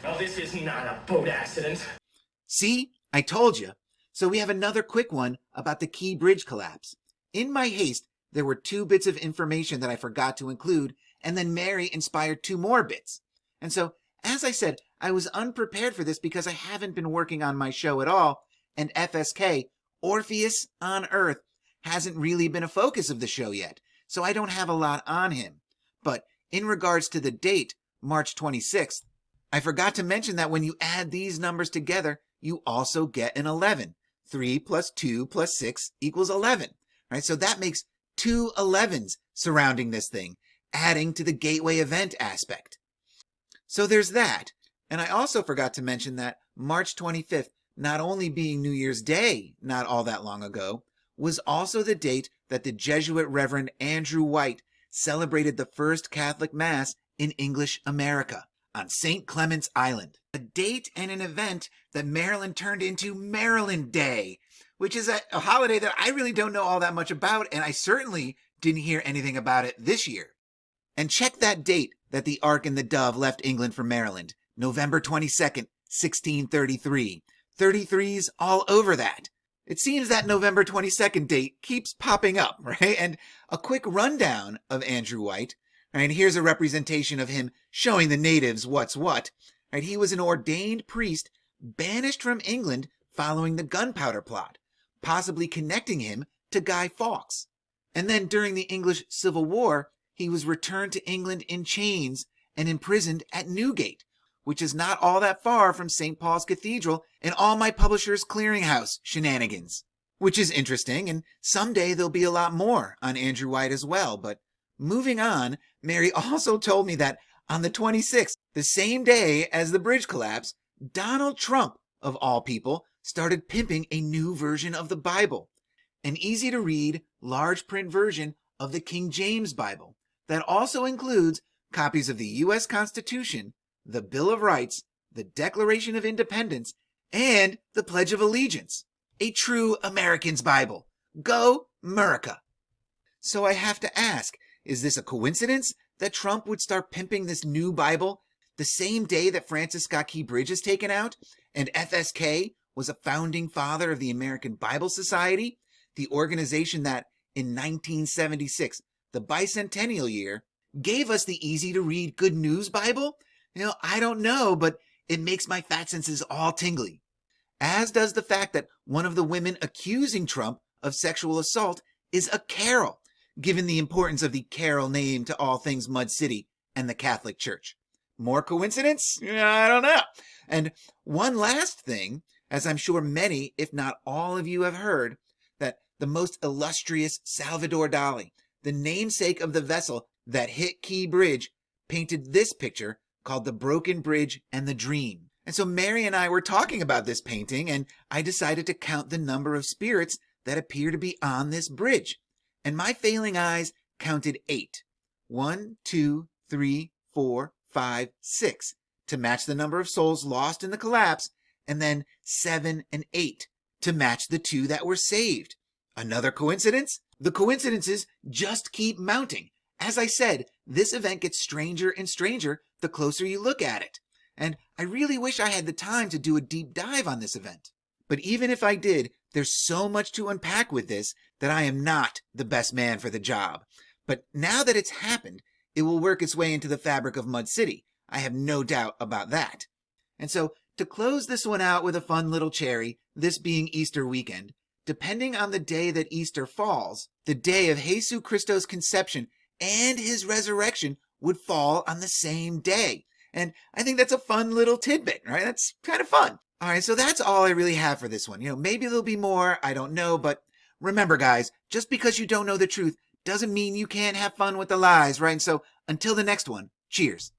Now, this is not a boat accident. See? I told you. So we have another quick one about the Key Bridge collapse. In my haste, there were 2 bits of information that I forgot to include, and then Mary inspired 2 more bits. And so, as I said, I was unprepared for this because I haven't been working on my show at all, and FSK, Orpheus on Earth, hasn't really been a focus of the show yet, so I don't have a lot on him. But in regards to the date, March 26th, I forgot to mention that when you add these numbers together, you also get an 11. 3 plus 2 plus 6 equals 11. Right? So that makes 2 11s surrounding this thing, adding to the gateway event aspect. So there's that. And I also forgot to mention that March 25th, not only being New Year's Day not all that long ago, was also the date that the Jesuit Reverend Andrew White celebrated the first Catholic Mass in English America on St. Clement's Island. A date and an event that Maryland turned into Maryland Day, which is a holiday that I really don't know all that much about, and I certainly didn't hear anything about it this year. And check that date that the Ark and the Dove left England for Maryland, November 22nd, 1633. 33's all over that. It seems that November 22nd date keeps popping up, right? And a quick rundown of Andrew White. Right, here's a representation of him showing the natives what's what. Right, he was an ordained priest banished from England following the Gunpowder Plot, possibly connecting him to Guy Fawkes. And then during the English Civil War, he was returned to England in chains and imprisoned at Newgate, which is not all that far from St. Paul's Cathedral and all my publishers' clearinghouse shenanigans. Which is interesting, and someday there'll be a lot more on Andrew White as well, but moving on, Mary also told me that on the 26th, the same day as the bridge collapse, Donald Trump, of all people, started pimping a new version of the Bible, an easy-to-read, large-print version of the King James Bible that also includes copies of the U.S. Constitution, the Bill of Rights, the Declaration of Independence, and the Pledge of Allegiance. A true American's Bible. Go, America! So I have to ask, is this a coincidence that Trump would start pimping this new Bible the same day that Francis Scott Key Bridge is taken out, and FSK was a founding father of the American Bible Society, the organization that, in 1976, the bicentennial year, gave us the easy-to-read Good News Bible? I don't know, but it makes my fat senses all tingly. As does the fact that one of the women accusing Trump of sexual assault is a Carol, given the importance of the Carol name to all things Mud City and the Catholic Church. More coincidence? I don't know. And one last thing, as I'm sure many, if not all of you have heard, that the most illustrious Salvador Dali, the namesake of the vessel that hit Key Bridge, painted this picture called The Broken Bridge and the Dream. And so Mary and I were talking about this painting, and I decided to count the number of spirits that appear to be on this bridge. And my failing eyes counted 8. 1, 2, 3, 4, 5, 6 to match the number of souls lost in the collapse, and then 7 and 8 to match the 2 that were saved. Another coincidence? The coincidences just keep mounting. As I said, this event gets stranger and stranger the closer you look at it. And I really wish I had the time to do a deep dive on this event. But even if I did, there's so much to unpack with this that I am not the best man for the job. But now that it's happened, it will work its way into the fabric of Mud City. I have no doubt about that. And so, to close this one out with a fun little cherry, this being Easter weekend, depending on the day that Easter falls, the day of Jesus Christo's conception and his resurrection would fall on the same day. And I think that's a fun little tidbit, right? That's kind of fun. All right, so that's all I really have for this one. Maybe there'll be more, I don't know, but remember, guys, just because you don't know the truth doesn't mean you can't have fun with the lies, right? And so until the next one, cheers.